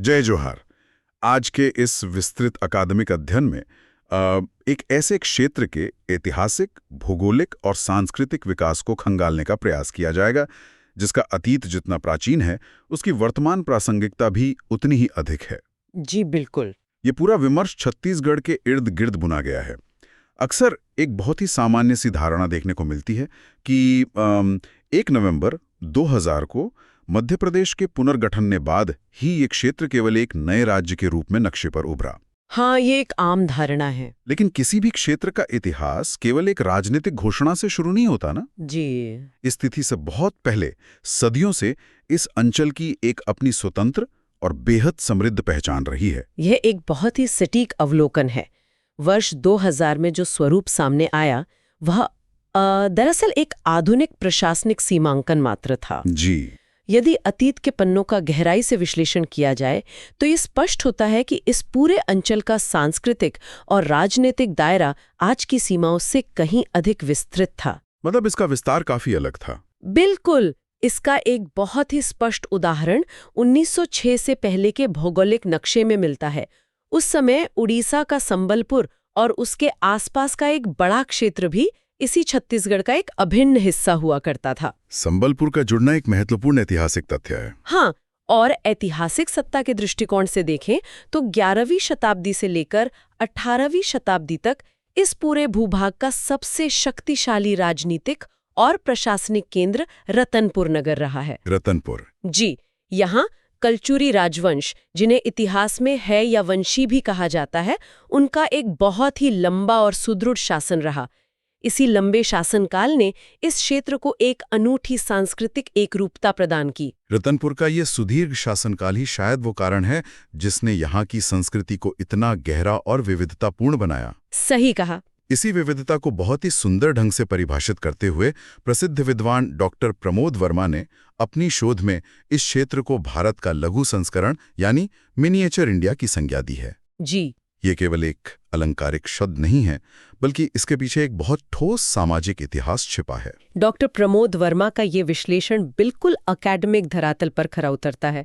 जय जोहार। आज के इस विस्तृत अकादमिक अध्ययन में एक ऐसे क्षेत्र के ऐतिहासिक, भौगोलिक और सांस्कृतिक विकास को खंगालने का प्रयास किया जाएगा जिसका अतीत जितना प्राचीन है उसकी वर्तमान प्रासंगिकता भी उतनी ही अधिक है। जी बिल्कुल। ये पूरा विमर्श छत्तीसगढ़ के इर्द गिर्द बुना गया है। अक्सर एक बहुत ही सामान्य सी धारणा देखने को मिलती है कि 1 नवंबर 2000 को मध्य प्रदेश के पुनर्गठन ने बाद ही ये क्षेत्र केवल एक नए राज्य के रूप में नक्शे पर उभरा। हाँ, ये एक आम धारणा है। लेकिन किसी भी क्षेत्र का इतिहास केवल एक राजनीतिक घोषणा से शुरू नहीं होता ना। जी। इस तिथि से बहुत पहले सदियों से इस अंचल की एक अपनी स्वतंत्र और बेहद समृद्ध पहचान रही है। यह एक बहुत ही सटीक अवलोकन है। वर्ष 2000 में जो स्वरूप सामने आया वह दरअसल एक आधुनिक प्रशासनिक सीमांकन मात्र था। जी। यदि अतीत के पन्नों का गहराई से विश्लेषण किया जाए तो ये स्पष्ट होता है कि इस पूरे अंचल का सांस्कृतिक और राजनीतिक दायरा आज की सीमाओं से कहीं अधिक विस्तृत था। मतलब इसका विस्तार काफी अलग था। बिल्कुल। इसका एक बहुत ही स्पष्ट उदाहरण 1906 से पहले के भौगोलिक नक्शे में मिलता है। उस समय उड़ीसा का संबलपुर और उसके आसपास का एक बड़ा क्षेत्र भी इसी छत्तीसगढ़ का एक अभिन्न हिस्सा हुआ करता था। संबलपुर का जुड़ना एक महत्वपूर्ण ऐतिहासिक तथ्य है। हाँ, और ऐतिहासिक सत्ता के दृष्टिकोण से देखें तो 11वीं शताब्दी से लेकर 18वीं शताब्दी तक इस पूरे भूभाग का सबसे शक्तिशाली राजनीतिक और प्रशासनिक केंद्र रतनपुर नगर रहा है। रतनपुर। जी, यहाँ कलचुरी राजवंश, जिन्हें इतिहास में है या वंशी भी कहा जाता है, उनका एक बहुत ही लंबा और सुदृढ़ शासन रहा। इसी लंबे शासनकाल ने इस क्षेत्र को एक अनूठी सांस्कृतिक एकरूपता प्रदान की। रतनपुर का ये सुदीर्घ शासनकाल ही शायद वो कारण है जिसने यहाँ की संस्कृति को इतना गहरा और विविधतापूर्ण बनाया। सही कहा। इसी विविधता को बहुत ही सुंदर ढंग से परिभाषित करते हुए प्रसिद्ध विद्वान डॉक्टर प्रमोद वर्मा ने अपनी शोध में इस क्षेत्र को भारत का लघु संस्करण यानी मिनिएचर इंडिया की संज्ञा दी है। जी। ये केवल एक अलंकारिक शब्द नहीं है बल्कि इसके पीछे एक बहुत ठोस सामाजिक इतिहास छिपा है। डॉक्टर प्रमोद वर्मा का ये विश्लेषण बिल्कुल अकादमिक धरातल पर खरा उतरता है।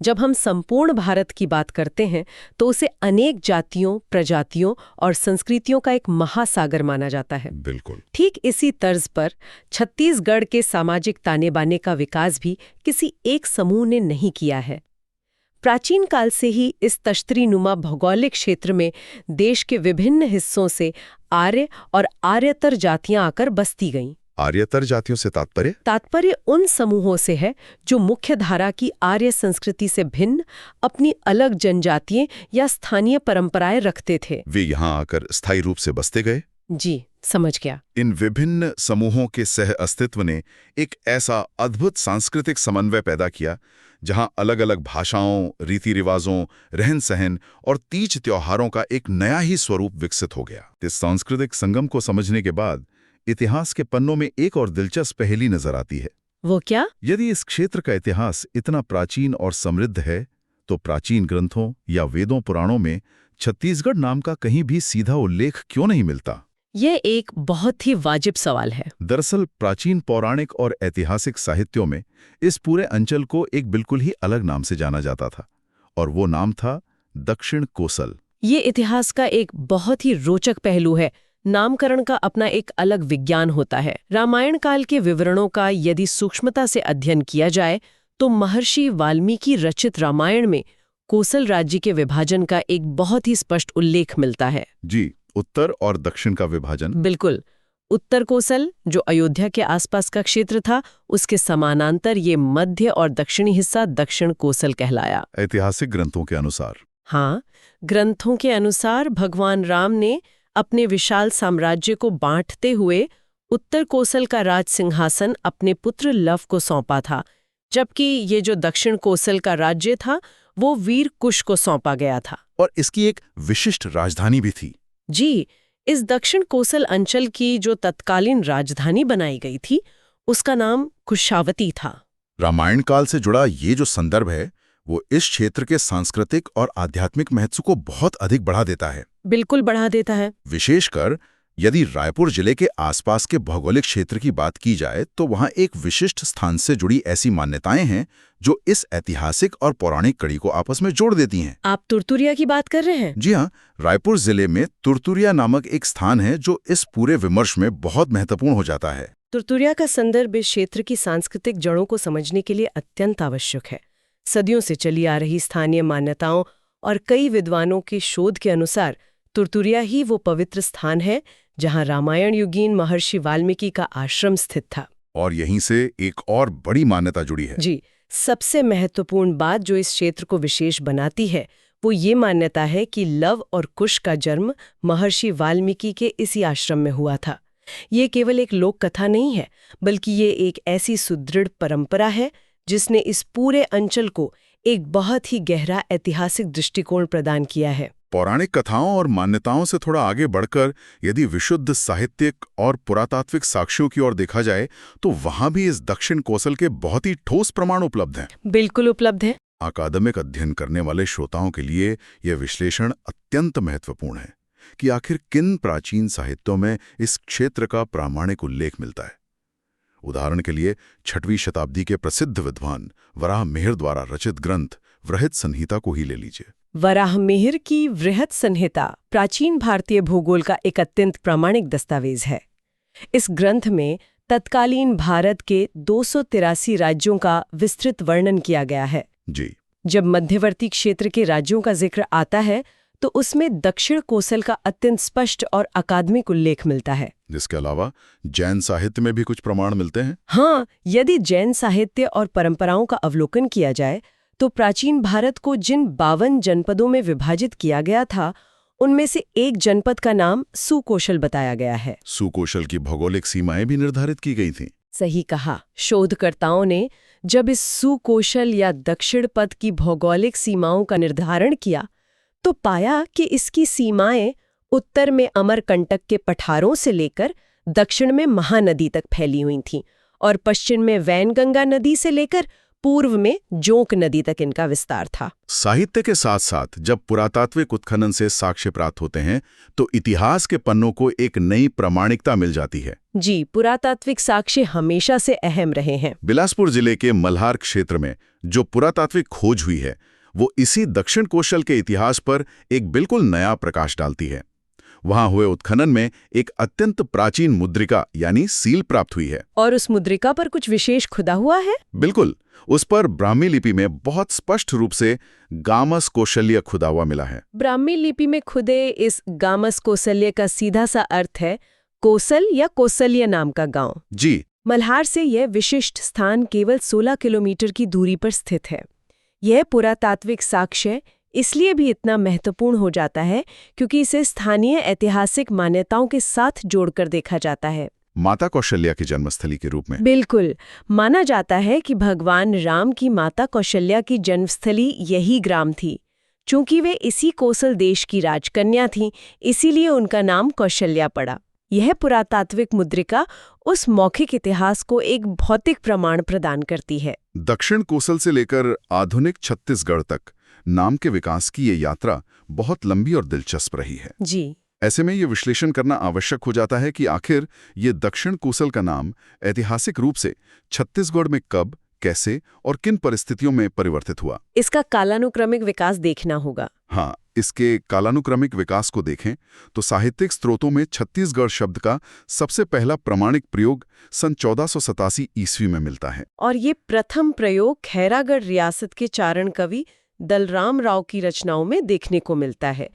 जब हम संपूर्ण भारत की बात करते हैं तो उसे अनेक जातियों, प्रजातियों और संस्कृतियों का एक महासागर माना जाता है। बिल्कुल। ठीक इसी तर्ज पर छत्तीसगढ़ के सामाजिक ताने बाने का विकास भी किसी एक समूह ने नहीं किया है। प्राचीन काल से ही इस तश्तरीनुमा भौगोलिक क्षेत्र में देश के विभिन्न हिस्सों से आर्य और आर्यतर जातियां आकर बसती गईं। आर्यतर जातियों से तात्पर्य उन समूहों से है जो मुख्य धारा की आर्य संस्कृति से भिन्न अपनी अलग जनजातीय या स्थानीय परंपराएं रखते थे। वे यहाँ आकर स्थायी रूप से बसते गए। जी, समझ गया। इन विभिन्न समूहों के सह अस्तित्व ने एक ऐसा अद्भुत सांस्कृतिक समन्वय पैदा किया जहां अलग अलग भाषाओं, रीति रिवाजों, रहन सहन और तीज त्योहारों का एक नया ही स्वरूप विकसित हो गया। इस सांस्कृतिक संगम को समझने के बाद इतिहास के पन्नों में एक और दिलचस्प पहेली नजर आती है। वो क्या? यदि इस क्षेत्र का इतिहास इतना प्राचीन और समृद्ध है तो प्राचीन ग्रंथों या वेदों पुराणों में छत्तीसगढ़ नाम का कहीं भी सीधा उल्लेख क्यों नहीं मिलता? ये एक बहुत ही वाजिब सवाल है। दरअसल प्राचीन पौराणिक और ऐतिहासिक साहित्यों में इस पूरे अंचल को एक बिल्कुल ही अलग नाम से जाना जाता था और वो नाम था दक्षिण कोसल। ये इतिहास का एक बहुत ही रोचक पहलू है। नामकरण का अपना एक अलग विज्ञान होता है। रामायण काल के विवरणों का यदि सूक्ष्मता से अध्ययन किया जाए तो महर्षि वाल्मीकि रचित रामायण में कोसल राज्य के विभाजन का एक बहुत ही स्पष्ट उल्लेख मिलता है। जी, उत्तर और दक्षिण का विभाजन। बिल्कुल। उत्तर कोसल, जो अयोध्या के आसपास का क्षेत्र था, उसके समानांतर ये मध्य और दक्षिणी हिस्सा दक्षिण कोसल कहलाया। ऐतिहासिक ग्रंथों के अनुसार। हाँ, ग्रंथों के अनुसार भगवान राम ने अपने विशाल साम्राज्य को बांटते हुए उत्तर कोसल का राज सिंहासन अपने पुत्र लव को सौंपा था, जबकि ये जो दक्षिण कोसल का राज्य था वो वीर कुश को सौंपा गया था। और इसकी एक विशिष्ट राजधानी भी थी। जी, इस दक्षिण कोसल अंचल की जो तत्कालीन राजधानी बनाई गई थी उसका नाम कुशावती था। रामायण काल से जुड़ा ये जो संदर्भ है वो इस क्षेत्र के सांस्कृतिक और आध्यात्मिक महत्व को बहुत अधिक बढ़ा देता है। बिल्कुल बढ़ा देता है। विशेषकर यदि रायपुर जिले के आसपास के भौगोलिक क्षेत्र की बात की जाए तो वहाँ एक विशिष्ट स्थान से जुड़ी ऐसी मान्यताएं हैं जो इस ऐतिहासिक और पौराणिक कड़ी को आपस में जोड़ देती हैं। आप तुरतुरिया की बात कर रहे हैं? जी हाँ, रायपुर जिले में तुरतुरिया नामक एक स्थान है जो इस पूरे विमर्श में बहुत महत्वपूर्ण हो जाता है। तुरतुरिया का संदर्भ इस क्षेत्र की सांस्कृतिक जड़ों को समझने के लिए अत्यंत आवश्यक है। सदियों से चली आ रही स्थानीय मान्यताओं और कई विद्वानों के शोध के अनुसार तुरतुरिया ही वो पवित्र स्थान है जहां रामायण युगीन महर्षि वाल्मीकि का आश्रम स्थित था। और यहीं से एक और बड़ी मान्यता जुड़ी है। जी, सबसे महत्वपूर्ण बात जो इस क्षेत्र को विशेष बनाती है वो ये मान्यता है कि लव और कुश का जन्म महर्षि वाल्मीकि के इसी आश्रम में हुआ था। ये केवल एक लोक कथा नहीं है, बल्कि ये एक ऐसी सुदृढ़ परंपरा है जिसने इस पूरे अंचल को एक बहुत ही गहरा ऐतिहासिक दृष्टिकोण प्रदान किया है। पौराणिक कथाओं और मान्यताओं से थोड़ा आगे बढ़कर यदि विशुद्ध साहित्यिक और पुरातात्विक साक्ष्यों की ओर देखा जाए तो वहां भी इस दक्षिण कौशल के बहुत ही ठोस प्रमाण उपलब्ध हैं। बिल्कुल उपलब्ध है। अकादमिक अध्ययन करने वाले श्रोताओं के लिए यह विश्लेषण अत्यंत महत्वपूर्ण है कि आखिर किन प्राचीन साहित्यों में इस क्षेत्र का प्रामाणिक उल्लेख मिलता है। उदाहरण के लिए 6वीं शताब्दी के प्रसिद्ध विद्वान वराहमिहिर द्वारा रचित ग्रंथ वृहत संहिता को ही ले लीजिए। वराहमिहिर की वृहत संहिता प्राचीन भारतीय भूगोल का एक अत्यंत प्रामाणिक दस्तावेज है। इस ग्रंथ में तत्कालीन भारत के 283 राज्यों का विस्तृत वर्णन किया गया है। जी। जब मध्यवर्ती क्षेत्र के राज्यों का जिक्र आता है तो उसमें दक्षिण कोसल का अत्यंत स्पष्ट और अकादमिक उल्लेख मिलता है। जिसके अलावा जैन साहित्य में भी कुछ प्रमाण मिलते हैं। हाँ, यदि जैन साहित्य और परंपराओं का अवलोकन किया जाए तो प्राचीन भारत को जिन 52 जनपदों में विभाजित किया गया था उनमें से एक जनपद का नाम सुकोशल बताया गया है। सुकोशल की भौगोलिक सीमाएं भी निर्धारित की गई थीं। सही कहा। शोधकर्ताओं ने जब इस सुकोशल या दक्षिण पथ की भौगोलिक सीमाओं का निर्धारण किया तो पाया कि इसकी सीमाएं उत्तर में अमरकंटक के पठारों से लेकर दक्षिण में महानदी तक फैली हुई थीं और पश्चिम में वैनगंगा नदी से लेकर पूर्व में जोंक नदी तक इनका विस्तार था। साहित्य के साथ साथ जब पुरातात्विक उत्खनन से साक्ष्य प्राप्त होते हैं तो इतिहास के पन्नों को एक नई प्रामाणिकता मिल जाती है। जी, पुरातात्विक साक्ष्य हमेशा से अहम रहे हैं। बिलासपुर जिले के मल्हार क्षेत्र में जो पुरातात्विक खोज हुई है वो इसी दक्षिण कोशल के इतिहास पर एक बिल्कुल नया प्रकाश डालती है। वहां हुए उत्खनन में एक अत्यंत प्राचीन मुद्रिका यानी सील प्राप्त हुई है। और उस मुद्रिका पर कुछ विशेष खुदा हुआ है? बिल्कुल, उस पर ब्राह्मी लिपि में बहुत स्पष्ट रूप से गामस कौशल्य खुदा हुआ मिला है। ब्राह्मी लिपि में खुदे इस गामस कौशल्य का सीधा सा अर्थ है कोसल या कौशल्य नाम का गांव। जी। मल्हार से यह विशिष्ट स्थान केवल 16 किलोमीटर की दूरी पर स्थित है। यह पुरातात्विक साक्ष्य इसलिए भी इतना महत्वपूर्ण हो जाता है क्योंकि इसे स्थानीय ऐतिहासिक मान्यताओं के साथ जोड़कर देखा जाता है। माता कौशल्या की जन्मस्थली के रूप में। बिल्कुल, माना जाता है कि भगवान राम की माता कौशल्या की जन्मस्थली यही ग्राम थी। चूंकि वे इसी कोसल देश की राजकन्या थीं, इसीलिए उनका नाम कौशल्या पड़ा। यह पुरातात्विक मुद्रिका उस मौखिक इतिहास को एक भौतिक प्रमाण प्रदान करती है। दक्षिण कोसल से लेकर आधुनिक छत्तीसगढ़ तक नाम के विकास की ये यात्रा बहुत लंबी और दिलचस्प रही है। जी। ऐसे में ये विश्लेषण करना आवश्यक हो जाता है कि आखिर ये दक्षिण कोसल का नाम ऐतिहासिक रूप से छत्तीसगढ़ में कब, कैसे और किन परिस्थितियों में परिवर्तित हुआ। इसका कालानुक्रमिक विकास देखना होगा। हाँ, इसके कालानुक्रमिक विकास को देखें तो साहित्यिक स्रोतों में छत्तीसगढ़ शब्द का सबसे पहला प्रामाणिक प्रयोग सन 1487 ईस्वी में मिलता है। और ये प्रथम प्रयोग खैरागढ़ रियासत के चारण कवि दलराम राव की रचनाओं में देखने को मिलता है।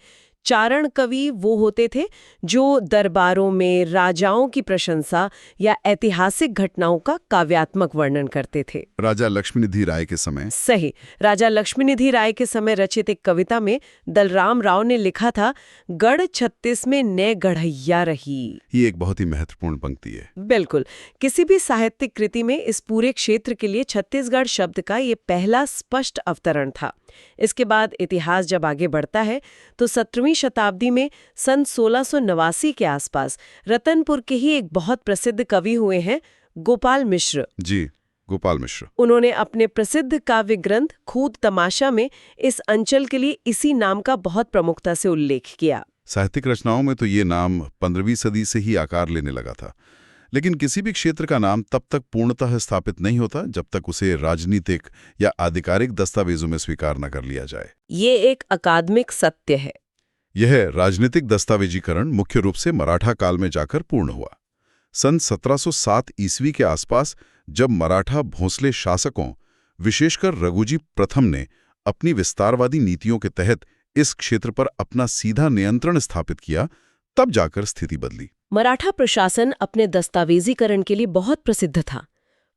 चारण कवि वो होते थे जो दरबारों में राजाओं की प्रशंसा या ऐतिहासिक घटनाओं का काव्यात्मक वर्णन करते थे। राजा लक्ष्मीनिधि राय के समय। सही। राजा लक्ष्मीनिधि राय के समय रचित एक कविता में दलराम राव ने लिखा था, गढ़ छत्तीस में नए गढ़ैया रही। ये एक बहुत ही महत्वपूर्ण पंक्ति है। बिल्कुल, किसी भी साहित्यिक कृति में इस पूरे क्षेत्र के लिए छत्तीसगढ़ शब्द का ये पहला स्पष्ट अवतरण था। इसके बाद इतिहास जब आगे बढ़ता है तो 17वीं शताब्दी में सन 1689 के आसपास रतनपुर के ही एक बहुत प्रसिद्ध कवि हुए हैं गोपाल मिश्र। जी, गोपाल मिश्र। उन्होंने अपने प्रसिद्ध काव्य ग्रंथ खूद तमाशा में इस अंचल के लिए इसी नाम का बहुत प्रमुखता से उल्लेख किया। साहित्यिक रचनाओं में तो ये नाम 15वीं सदी से ही आकार लेने लगा था। लेकिन किसी भी क्षेत्र का नाम तब तक पूर्णतः स्थापित नहीं होता जब तक उसे राजनीतिक या आधिकारिक दस्तावेजों में स्वीकार न कर लिया जाए। ये एक अकादमिक सत्य है। यह राजनीतिक दस्तावेजीकरण मुख्य रूप से मराठा काल में जाकर पूर्ण हुआ। सन 1707 ईस्वी के आसपास जब मराठा भोंसले शासकों, विशेषकर रघुजी प्रथम ने अपनी विस्तारवादी नीतियों के तहत इस क्षेत्र पर अपना सीधा नियंत्रण स्थापित किया, तब जाकर स्थिति बदली। मराठा प्रशासन अपने दस्तावेजीकरण के लिए बहुत प्रसिद्ध था।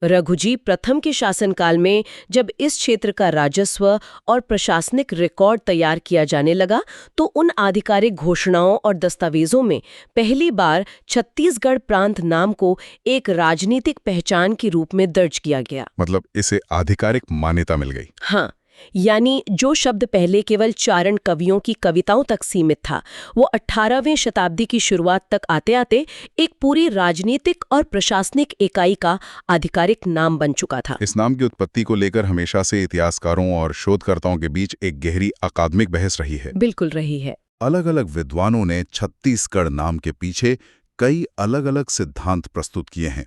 रघुजी प्रथम के शासनकाल में जब इस क्षेत्र का राजस्व और प्रशासनिक रिकॉर्ड तैयार किया जाने लगा, तो उन आधिकारिक घोषणाओं और दस्तावेजों में पहली बार छत्तीसगढ़ प्रांत नाम को एक राजनीतिक पहचान के रूप में दर्ज किया गया। मतलब इसे आधिकारिक मान्यता मिल गई। हाँ, यानी जो शब्द पहले केवल चारण कवियों की कविताओं तक सीमित था, वो 18वीं शताब्दी की शुरुआत तक आते आते एक पूरी राजनीतिक और प्रशासनिक इकाई का आधिकारिक नाम बन चुका था। इस नाम की उत्पत्ति को लेकर हमेशा से इतिहासकारों और शोधकर्ताओं के बीच एक गहरी अकादमिक बहस रही है। बिल्कुल रही है। अलग अलग विद्वानों ने छत्तीसगढ़ नाम के पीछे कई अलग अलग सिद्धांत प्रस्तुत किए हैं।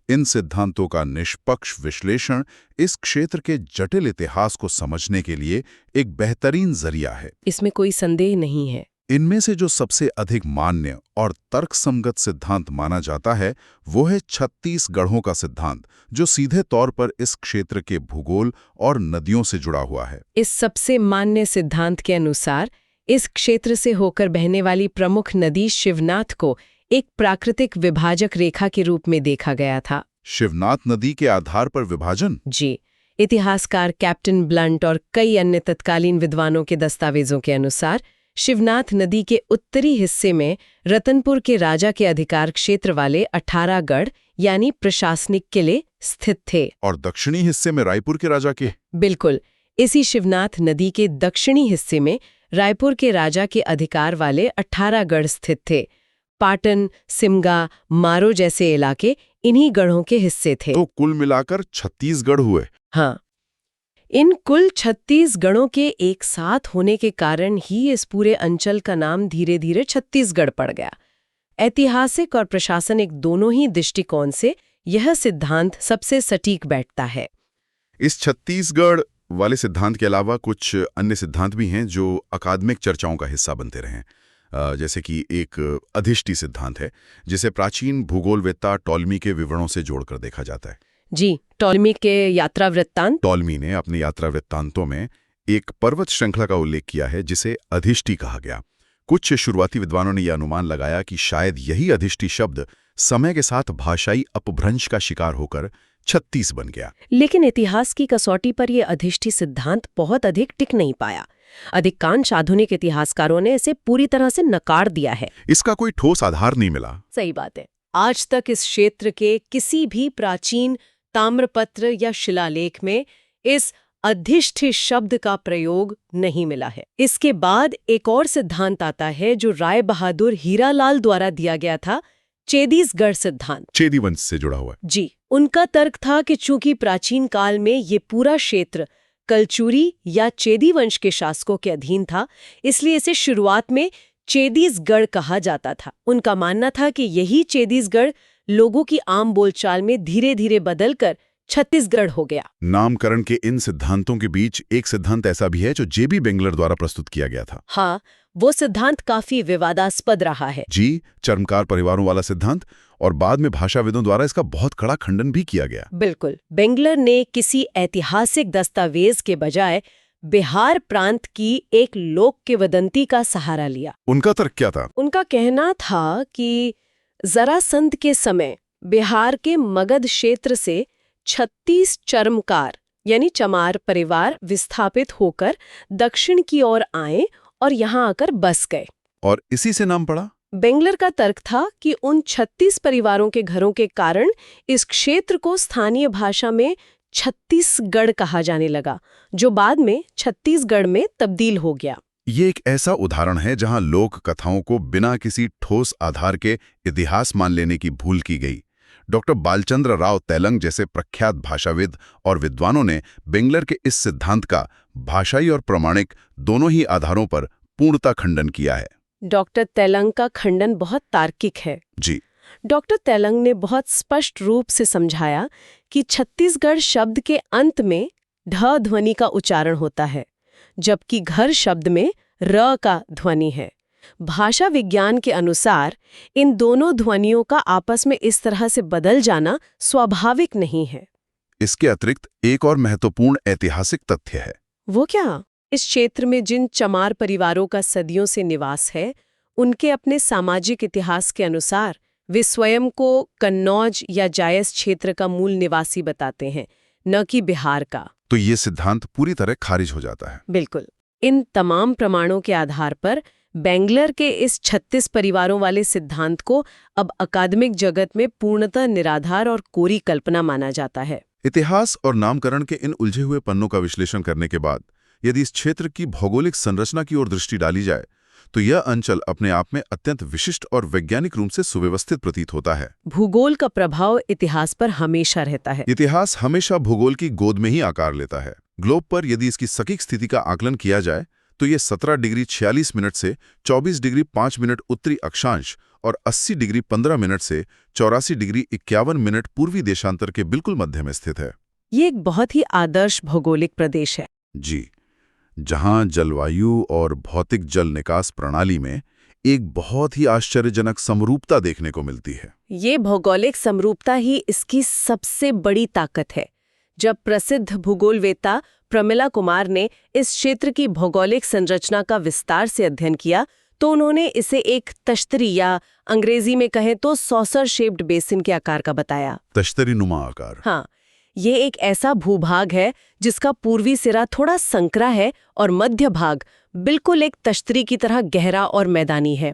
इन सिद्धांतों का निष्पक्ष विश्लेषण इस क्षेत्र के जटिल इतिहास को समझने के लिए एक बेहतरीन जरिया है। इसमें कोई संदेह नहीं है। इनमें से जो सबसे अधिक मान्य और तर्कसंगत सिद्धांत माना जाता है, वो है छत्तीसगढ़ों का सिद्धांत, जो सीधे तौर पर इस क्षेत्र के भूगोल और नदियों से जुड़ा हुआ है। इस सबसे मान्य सिद्धांत के अनुसार इस क्षेत्र से होकर बहने वाली प्रमुख नदी शिवनाथ को एक प्राकृतिक विभाजक रेखा के रूप में देखा गया था। शिवनाथ नदी के आधार पर विभाजन? जी। इतिहासकार कैप्टन ब्लंट और कई अन्य तत्कालीन विद्वानों के दस्तावेजों के अनुसार शिवनाथ नदी के उत्तरी हिस्से में रतनपुर के राजा के अधिकार क्षेत्र वाले 18 गढ़ यानी प्रशासनिक किले स्थित थे। और दक्षिणी हिस्से में रायपुर के राजा के? बिल्कुल। इसी शिवनाथ नदी के दक्षिणी हिस्से में रायपुर के राजा के अधिकार वाले 18 गढ़ स्थित थे। पाटन, सिमगा, मारो जैसे इलाके इन्हीं गढ़ों के हिस्से थे। तो कुल मिलाकर 36 गढ़ हुए। हाँ, इन कुल 36 गढ़ों के एक साथ होने के कारण ही इस पूरे अंचल का नाम धीरे धीरे छत्तीसगढ़ पड़ गया। ऐतिहासिक और प्रशासनिक दोनों ही दृष्टिकोण से यह सिद्धांत सबसे सटीक बैठता है। इस छत्तीसगढ़ वाले सिद्धांत के अलावा कुछ अन्य सिद्धांत भी हैं जो अकादमिक चर्चाओं का हिस्सा बनते रहे हैं। जैसे कि एक अधिष्टि सिद्धांत है, जिसे प्राचीन भूगोलवेत्ता टॉलमी के विवरणों से जोड़कर देखा जाता है। जी, टॉलमी के यात्रा वृत्तांत। टॉलमी ने अपने यात्रा वृत्तांतों में एक पर्वत श्रृंखला का उल्लेख किया है जिसे अधिष्टि कहा गया। कुछ शुरुआती विद्वानों ने यह अनुमान लगाया कि शायद यही अधिष्टि शब्द समय के साथ भाषाई अपभ्रंश का शिकार होकर 36 बन गया। लेकिन इतिहास की कसौटी पर यह अधिष्टि सिद्धांत बहुत अधिक टिक नहीं पाया। अधिकांश आधुनिक इतिहासकारों ने इसे पूरी तरह से नकार दिया है। इसका कोई ठोस आधार नहीं मिला। सही बात है। आज तक इस क्षेत्र के किसी भी प्राचीन ताम्रपत्र या शिलालेख में इस अधिष्ठि शब्द का प्रयोग नहीं मिला है। इसके बाद एक और सिद्धांत आता है जो राय बहादुर हीरालाल द्वारा दिया गया था, चेदीसगढ़ सिद्धांत। चेदी वंश से जुड़ा हुआ है। जी, उनका तर्क था कि चूंकि प्राचीन काल में ये पूरा क्षेत्र कलचुरी या चेदी वंश के शासकों के अधीन था, इसलिए इसे शुरुआत में चेदीसगढ़ कहा जाता था। उनका मानना था कि यही चेदीसगढ़ लोगों की आम बोलचाल में धीरे धीरे बदलकर छत्तीसगढ़ हो गया। नामकरण के इन सिद्धांतों के बीच एक सिद्धांत ऐसा भी है जो जेबी बेंगलर द्वारा प्रस्तुत किया गया था। हाँ, वो सिद्धांत काफी विवादास्पद रहा है। जी, चर्मकार परिवारों वाला सिद्धांत, और बाद में भाषाविदों द्वारा इसका बहुत कड़ा खंडन भी किया गया। बिल्कुल। बेंगलर ने किसी ऐतिहासिक दस्तावेज के बजाय बिहार प्रांत की एक लोक किंवदंती का सहारा लिया। उनका तर्क क्या था? उनका कहना था कि जरासंध के समय बिहार के मगध क्षेत्र से 36 चर्मकार यानी चमार परिवार विस्थापित होकर दक्षिण की ओर आए और यहाँ आकर बस गए, और इसी से नाम पड़ा। बेंगलर का तर्क था कि उन 36 परिवारों के घरों के कारण इस क्षेत्र को स्थानीय भाषा में छत्तीसगढ़ कहा जाने लगा, जो बाद में छत्तीसगढ़ में तब्दील हो गया। ये एक ऐसा उदाहरण है जहां लोक कथाओं को बिना किसी ठोस आधार के इतिहास मान लेने की भूल की गई। डॉक्टर बालचंद्र राव तेलंग जैसे प्रख्यात भाषाविद और विद्वानों ने बेंगलर के इस सिद्धांत का भाषाई और प्रामाणिक दोनों ही आधारों पर पूर्णतः खंडन किया है। डॉक्टर तेलंग का खंडन बहुत तार्किक है। जी। डॉक्टर तेलंग ने बहुत स्पष्ट रूप से समझाया कि छत्तीसगढ़ शब्द के अंत में ढ ध्वनि का उच्चारण होता है, जबकि घर शब्द में र का ध्वनि है। भाषा विज्ञान के अनुसार इन दोनों ध्वनियों का आपस में इस तरह से बदल जाना स्वाभाविक नहीं है। इसके अतिरिक्त एक और महत्वपूर्ण ऐतिहासिक तथ्य है। वो क्या? इस क्षेत्र में जिन चमार परिवारों का सदियों से निवास है, उनके अपने सामाजिक इतिहास के अनुसार वे स्वयं को कन्नौज या जायस क्षेत्र का मूल निवासी बताते हैं, न कि बिहार का। तो ये सिद्धांत पूरी तरह खारिज हो जाता है। बिल्कुल। इन तमाम प्रमाणों के आधार पर बेंगलर के इस 36 परिवारों वाले सिद्धांत को अब अकादमिक जगत में पूर्णतः निराधार और कोरी कल्पना माना जाता है। इतिहास और नामकरण के इन उलझे हुए पन्नों का विश्लेषण करने के बाद यदि इस क्षेत्र की भौगोलिक संरचना की ओर दृष्टि डाली जाए तो यह अंचल अपने आप में अत्यंत विशिष्ट और वैज्ञानिक रूप से सुव्यवस्थित प्रतीत होता है। भूगोल का प्रभाव इतिहास पर हमेशा रहता है। इतिहास हमेशा भूगोल की गोद में ही आकार लेता है। ग्लोब पर यदि इसकी सटीक स्थिति का आकलन किया जाए तो ये 17 डिग्री 46 मिनट से 24 डिग्री 5 मिनट उत्तरी अक्षांश और 80 डिग्री 15 मिनट से 84 डिग्री 51 मिनट पूर्वी देशांतर के बिल्कुल मध्य में स्थित है। ये एक बहुत ही आदर्श भौगोलिक प्रदेश है। जी, जहां जलवायु और भौतिक जल निकास प्रणाली में एक बहुत ही आश्चर्यजनक समरूपता देखने को मिलती है। ये भौगोलिक समरूपता ही इसकी सबसे बड़ी ताकत है। जब प्रसिद्ध भूगोलवेत्ता प्रमिला कुमार ने इस क्षेत्र की भौगोलिक संरचना का विस्तार से अध्ययन किया तो उन्होंने इसे एक तश्तरी या अंग्रेजी में कहें तो सॉसर शेप्ड बेसिन के आकार का बताया। तश्तरी नुमा आकार। हाँ, ये एक ऐसा भूभाग है जिसका पूर्वी सिरा थोड़ा संकरा है और मध्य भाग बिल्कुल एक तश्तरी की तरह गहरा और मैदानी है।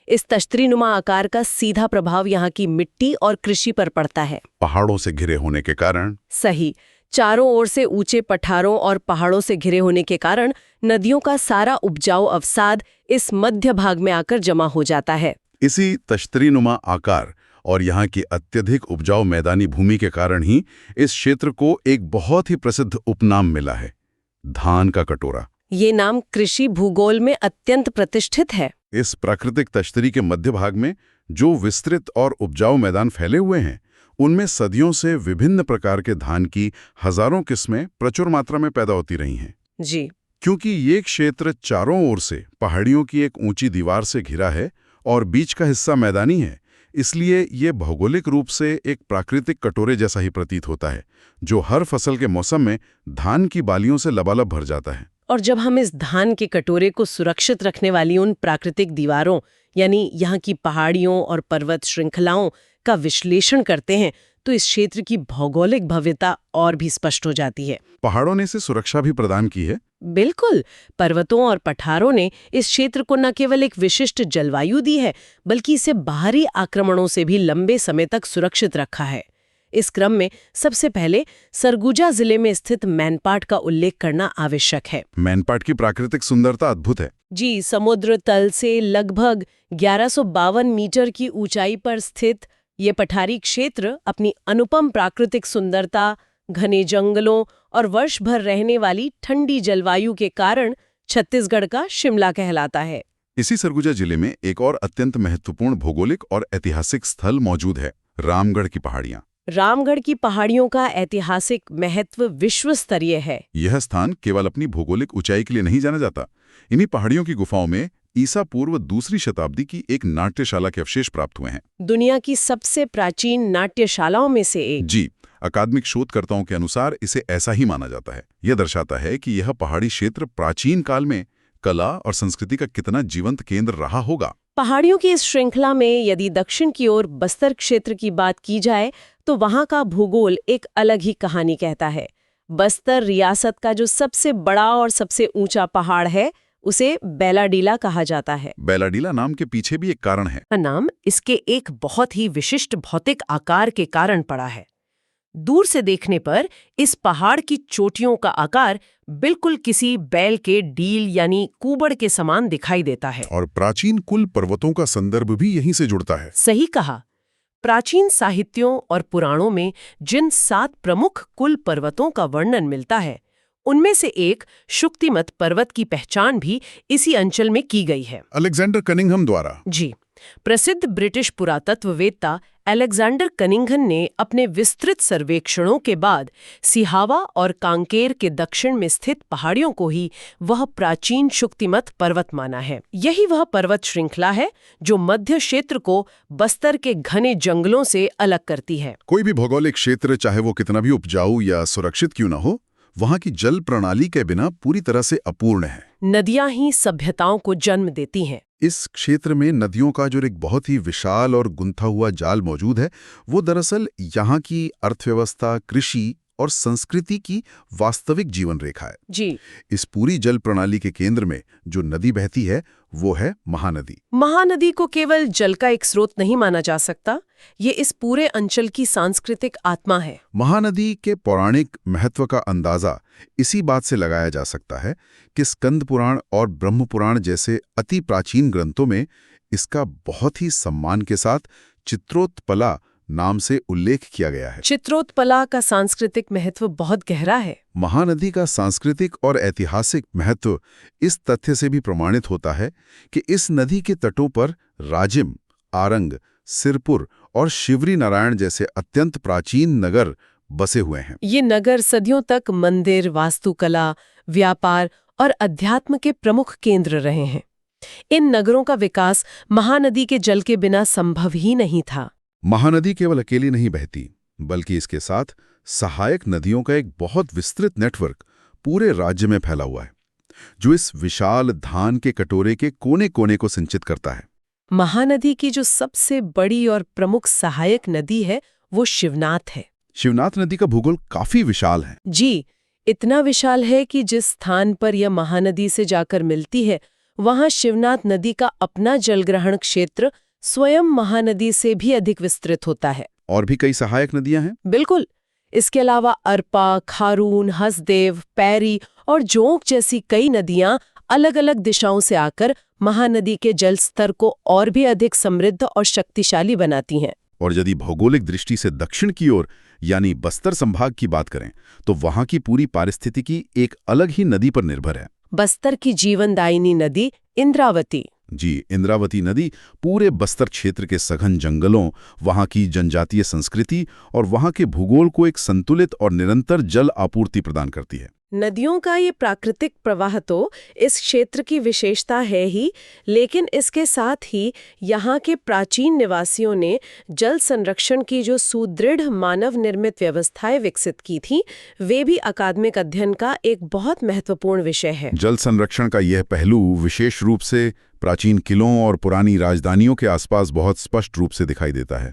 इस तश्तरी नुमा आकार का सीधा प्रभाव यहाँ की मिट्टी और कृषि पर पड़ता है। पहाड़ों से घिरे होने के कारण। सही। चारों ओर से ऊंचे पठारों और पहाड़ों से घिरे होने के कारण नदियों का सारा उपजाऊ अवसाद इस मध्य भाग में आकर जमा हो जाता है। इसी तश्तरीनुमा आकार और यहाँ की अत्यधिक उपजाऊ मैदानी भूमि के कारण ही इस क्षेत्र को एक बहुत ही प्रसिद्ध उपनाम मिला है, धान का कटोरा। ये नाम कृषि भूगोल में अत्यंत प्रतिष्ठित है। इस प्राकृतिक तश्तरी के मध्य भाग में जो विस्तृत और उपजाऊ मैदान फैले हुए हैं उनमें सदियों से विभिन्न प्रकार के धान की हजारों किस्में प्रचुर मात्रा में पैदा होती रही हैं। जी। क्योंकि ये क्षेत्र चारों ओर से पहाड़ियों की एक ऊंची दीवार से घिरा है और बीच का हिस्सा मैदानी है, इसलिए ये भौगोलिक रूप से एक प्राकृतिक कटोरे जैसा ही प्रतीत होता है जो हर फसल के मौसम में धान की बालियों से लबालब भर जाता है। और जब हम इस धान के कटोरे को सुरक्षित रखने वाली उन प्राकृतिक दीवारों यानी यहाँ की पहाड़ियों और पर्वत श्रृंखलाओं का विश्लेषण करते हैं तो इस क्षेत्र की भौगोलिक भव्यता और भी स्पष्ट हो जाती है। पहाड़ों ने इसे सुरक्षा भी प्रदान की है। बिल्कुल। पर्वतों और पठारों ने इस क्षेत्र को न केवल एक विशिष्ट जलवायु दी है बल्कि इसे बाहरी आक्रमणों से भी लंबे समय तक सुरक्षित रखा है। इस क्रम में सबसे पहले सरगुजा जिले में स्थित मैनपाट का उल्लेख करना आवश्यक है। मैनपाट की प्राकृतिक सुंदरता अद्भुत है। जी, समुद्र तल से लगभग 1152 मीटर की ऊंचाई पर स्थित ये पठारी क्षेत्र अपनी अनुपम प्राकृतिक सुंदरता, घने जंगलों और वर्ष भर रहने वाली ठंडी जलवायु के कारण छत्तीसगढ़ का शिमला कहलाता है। इसी सरगुजा जिले में एक और अत्यंत महत्वपूर्ण भौगोलिक और ऐतिहासिक स्थल मौजूद है, रामगढ़ की पहाड़ियां। रामगढ़ की पहाड़ियों का ऐतिहासिक महत्व विश्व स्तरीय है। यह स्थान केवल अपनी भौगोलिक ऊंचाई के लिए नहीं जाना जाता। इन्हीं पहाड़ियों की गुफाओं में ईसा पूर्व दूसरी शताब्दी की एक नाट्यशाला के अवशेष प्राप्त हुए हैं। दुनिया की सबसे प्राचीन नाट्यशालाओं में से एक। जी, अकादमिक शोधकर्ताओं के अनुसार इसे ऐसा ही माना जाता है। यह दर्शाता है कि यह पहाड़ी क्षेत्र प्राचीन काल में कला और संस्कृति का कितना जीवंत केंद्र रहा होगा। पहाड़ियों की इस श्रृंखला में यदि दक्षिण की ओर बस्तर क्षेत्र की बात की जाए तो वहां का भूगोल एक अलग ही कहानी कहता है। बस्तर रियासत का जो सबसे बड़ा और सबसे ऊंचा पहाड़ है उसे बैलाडीला कहा जाता है। बैलाडीला नाम के पीछे भी एक कारण है। नाम इसके एक बहुत ही विशिष्ट भौतिक आकार के कारण पड़ा है। दूर से देखने पर इस पहाड़ की चोटियों का आकार बिल्कुल किसी बैल के डील यानी कुबड़ के समान दिखाई देता है। और प्राचीन कुल पर्वतों का संदर्भ भी यहीं से जुड़ता है। सही कहा। प्राचीन साहित्यों और पुराणों में जिन 7 प्रमुख कुल पर्वतों का वर्णन मिलता है उनमें से एक शुक्तिमत पर्वत की पहचान भी इसी अंचल में की गई है। अलेक्जेंडर कनिंघम द्वारा। जी, प्रसिद्ध ब्रिटिश पुरातत्ववेत्ता अलेक्जेंडर कनिंघम ने अपने विस्तृत सर्वेक्षणों के बाद सिहावा और कांकेर के दक्षिण में स्थित पहाड़ियों को ही वह प्राचीन शुक्तिमत पर्वत माना है। यही वह पर्वत श्रृंखला है जो मध्य क्षेत्र को बस्तर के घने जंगलों से अलग करती है। कोई भी भौगोलिक क्षेत्र, चाहे वो कितना भी उपजाऊ या सुरक्षित क्यों न हो, वहां की जल प्रणाली के बिना पूरी तरह से अपूर्ण है। नदियां ही सभ्यताओं को जन्म देती हैं। इस क्षेत्र में नदियों का जो एक बहुत ही विशाल और गुंथा हुआ जाल मौजूद है, वो दरअसल यहाँ की अर्थव्यवस्था, कृषि और संस्कृति की वास्तविक जीवन रेखा है। जी, इस पूरी जल प्रणाली के केंद्र में जो नदी बहती है वो है महानदी। महानदी को केवल जल का एक स्रोत नहीं माना जा सकता, ये इस पूरे अंचल की सांस्कृतिक आत्मा है। महानदी के पौराणिक महत्व का अंदाजा इसी बात से लगाया जा सकता है कि स्कंद पुराण और ब्रह्म पुराण जैसे अति प्राचीन ग्रंथों में इसका बहुत ही सम्मान के साथ चित्रोत्पला नाम से उल्लेख किया गया है। चित्रोत्पला का सांस्कृतिक महत्व बहुत गहरा है। महानदी का सांस्कृतिक और ऐतिहासिक महत्व इस तथ्य से भी प्रमाणित होता है कि इस नदी के तटों पर राजिम, आरंग, सिरपुर और शिवरी नारायण जैसे अत्यंत प्राचीन नगर बसे हुए हैं। ये नगर सदियों तक मंदिर, वास्तुकला, व्यापार और अध्यात्म के प्रमुख केंद्र रहे हैं। इन नगरों का विकास महानदी के जल के बिना संभव ही नहीं था। महानदी केवल अकेली नहीं बहती, बल्कि इसके साथ सहायक नदियों का एक बहुत विस्तृत नेटवर्क पूरे राज्य में फैला हुआ है, जो इस विशाल धान के कटोरे के कोने कोने को सिंचित करता है। महानदी की जो सबसे बड़ी और प्रमुख सहायक नदी है वो शिवनाथ है। शिवनाथ नदी का भूगोल काफी विशाल है। जी, इतना विशाल है कि जिस स्थान पर यह महानदी से जाकर मिलती है, वहां शिवनाथ नदी का अपना जलग्रहण क्षेत्र स्वयं महानदी से भी अधिक विस्तृत होता है। और भी कई सहायक नदियां हैं। बिल्कुल। इसके अलावा अरपा, खारून, हसदेव, पैरी और जोंक जैसी कई नदियां अलग अलग दिशाओं से आकर महानदी के जल स्तर को और भी अधिक समृद्ध और शक्तिशाली बनाती हैं। और यदि भौगोलिक दृष्टि से दक्षिण की ओर यानी बस्तर संभाग की बात करें, तो वहां की पूरी पारिस्थितिकी एक अलग ही नदी पर निर्भर है। बस्तर की जीवनदायिनी नदी इंद्रावती। जी, इंद्रावती नदी पूरे बस्तर क्षेत्र के सघन जंगलों, वहां की जनजातीय संस्कृति और वहां के भूगोल को एक संतुलित और निरंतर जल आपूर्ति प्रदान करती है। नदियों का ये प्राकृतिक प्रवाह तो इस क्षेत्र की विशेषता है ही, लेकिन इसके साथ ही यहाँ के प्राचीन निवासियों ने जल संरक्षण की जो सुदृढ़ मानव निर्मित व्यवस्थाएं विकसित की थी, वे भी अकादमिक अध्ययन का एक बहुत महत्वपूर्ण विषय है। जल संरक्षण का यह पहलू विशेष रूप से प्राचीन किलों और पुरानी राजधानियों के आसपास बहुत स्पष्ट रूप से दिखाई देता है।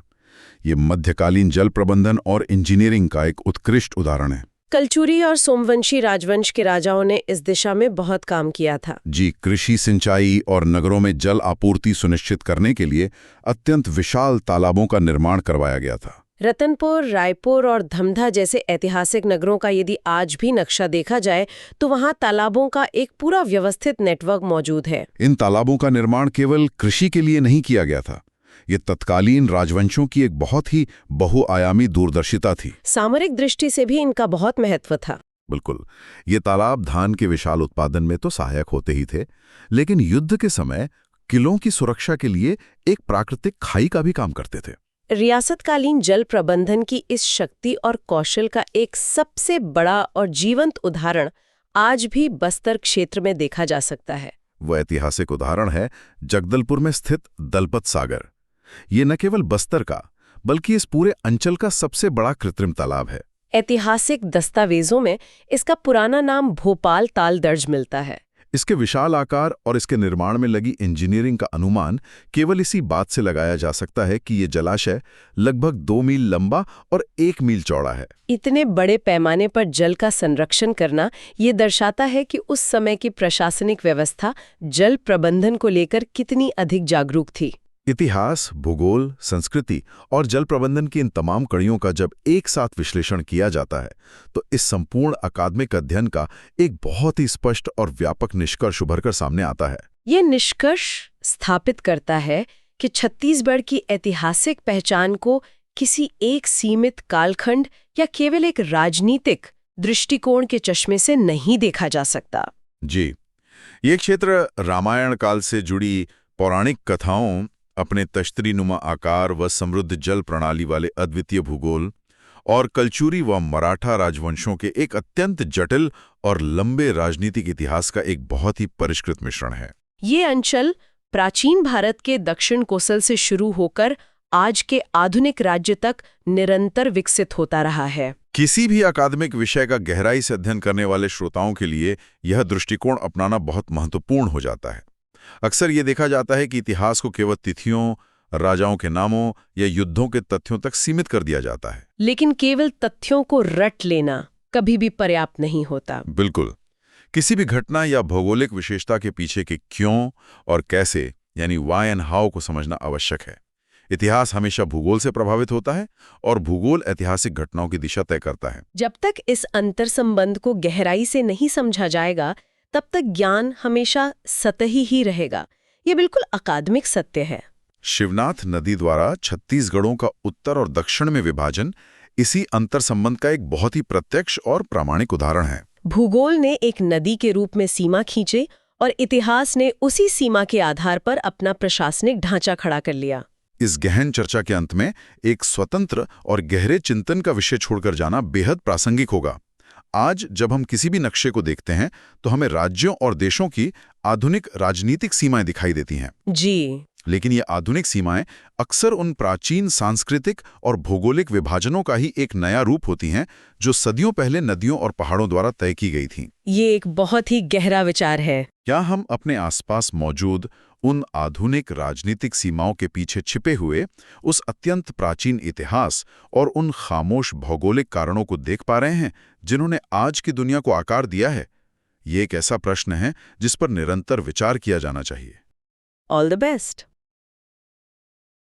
ये मध्यकालीन जल प्रबंधन और इंजीनियरिंग का एक उत्कृष्ट उदाहरण है। कलचुरी और सोमवंशी राजवंश के राजाओं ने इस दिशा में बहुत काम किया था। जी, कृषि, सिंचाई और नगरों में जल आपूर्ति सुनिश्चित करने के लिए अत्यंत विशाल तालाबों का निर्माण करवाया गया था। रतनपुर, रायपुर और धमधा जैसे ऐतिहासिक नगरों का यदि आज भी नक्शा देखा जाए तो वहां तालाबों का एक पूरा व्यवस्थित नेटवर्क मौजूद है। इन तालाबों का निर्माण केवल कृषि के लिए नहीं किया गया था, ये तत्कालीन राजवंशों की एक बहुत ही बहुआयामी दूरदर्शिता थी। सामरिक दृष्टि से भी इनका बहुत महत्व था। बिल्कुल, ये तालाब धान के विशाल उत्पादन में तो सहायक होते ही थे, लेकिन युद्ध के समय किलों की सुरक्षा के लिए एक प्राकृतिक खाई का भी काम करते थे। रियासतकालीन जल प्रबंधन की इस शक्ति और कौशल का एक सबसे बड़ा और जीवंत उदाहरण आज भी बस्तर क्षेत्र में देखा जा सकता है। वह ऐतिहासिक उदाहरण है जगदलपुर में स्थित दलपत सागर। ये न केवल बस्तर का, बल्कि इस पूरे अंचल का सबसे बड़ा कृत्रिम तालाब है। ऐतिहासिक दस्तावेजों में इसका पुराना नाम भोपाल ताल दर्ज मिलता है। इसके विशाल आकार और इसके निर्माण में लगी इंजीनियरिंग का अनुमान केवल इसी बात से लगाया जा सकता है कि ये जलाशय लगभग 2 मील लंबा और 1 मील चौड़ा है। इतने बड़े पैमाने पर जल का संरक्षण करना ये दर्शाता है कि उस समय की प्रशासनिक व्यवस्था जल प्रबंधन को लेकर कितनी अधिक जागरूक थी। इतिहास, भूगोल, संस्कृति और जल प्रबंधन की इन तमाम कड़ियों का जब एक साथ विश्लेषण किया जाता है, तो इस संपूर्ण अकादमिक अध्ययन का एक बहुत ही स्पष्ट और व्यापक निष्कर्ष उभर कर सामने आता है। ये निष्कर्ष स्थापित करता है कि छत्तीसगढ़ की ऐतिहासिक पहचान को किसी एक सीमित कालखंड या केवल एक राजनीतिक दृष्टिकोण के चश्मे से नहीं देखा जा सकता। जी, ये क्षेत्र रामायण काल से जुड़ी पौराणिक कथाओं, अपने तश्तरीनुमा आकार व समृद्ध जल प्रणाली वाले अद्वितीय भूगोल और कलचुरी व मराठा राजवंशों के एक अत्यंत जटिल और लंबे राजनीतिक इतिहास का एक बहुत ही परिष्कृत मिश्रण है। ये अंचल प्राचीन भारत के दक्षिण कोसल से शुरू होकर आज के आधुनिक राज्य तक निरंतर विकसित होता रहा है। किसी भी अकादमिक विषय का गहराई से अध्ययन करने वाले श्रोताओं के लिए यह दृष्टिकोण अपनाना बहुत महत्वपूर्ण हो जाता है। अक्सर ये देखा जाता है कि इतिहास को केवल तिथियों, राजाओं के नामों या युद्धों के तथ्यों तक सीमित कर दिया जाता है। लेकिन केवल तथ्यों को रट लेना कभी भी पर्याप्त नहीं होता। बिल्कुल, किसी भी घटना या भौगोलिक विशेषता के पीछे के क्यों और कैसे, यानी व्हाई एंड हाउ को समझना आवश्यक है। इतिहास हमेशा भूगोल से प्रभावित होता है और भूगोल ऐतिहासिक घटनाओं की दिशा तय करता है। जब तक इस अंतर संबंध को गहराई से नहीं समझा जाएगा, तब तक ज्ञान हमेशा सतही ही रहेगा। ये बिल्कुल अकादमिक सत्य है। शिवनाथ नदी द्वारा छत्तीसगढ़ों का उत्तर और दक्षिण में विभाजन इसी अंतर संबंध का एक बहुत ही प्रत्यक्ष और प्रामाणिक उदाहरण है। भूगोल ने एक नदी के रूप में सीमा खींचे और इतिहास ने उसी सीमा के आधार पर अपना प्रशासनिक ढांचा खड़ा कर लिया। इस गहन चर्चा के अंत में एक स्वतंत्र और गहरे चिंतन का विषय छोड़कर जाना बेहद प्रासंगिक होगा। आज जब हम किसी भी नक्शे को देखते हैं तो हमें राज्यों और देशों की आधुनिक राजनीतिक सीमाएं दिखाई देती हैं। जी, लेकिन ये आधुनिक सीमाएं अक्सर उन प्राचीन सांस्कृतिक और भौगोलिक विभाजनों का ही एक नया रूप होती हैं जो सदियों पहले नदियों और पहाड़ों द्वारा तय की गई थीं। ये एक बहुत ही गहरा विचार है। क्या हम अपने आसपास मौजूद उन आधुनिक राजनीतिक सीमाओं के पीछे छिपे हुए उस अत्यंत प्राचीन इतिहास और उन खामोश भौगोलिक कारणों को देख पा रहे हैं जिन्होंने आज की दुनिया को आकार दिया है? ये एक ऐसा प्रश्न है जिस पर निरंतर विचार किया जाना चाहिए। All the best.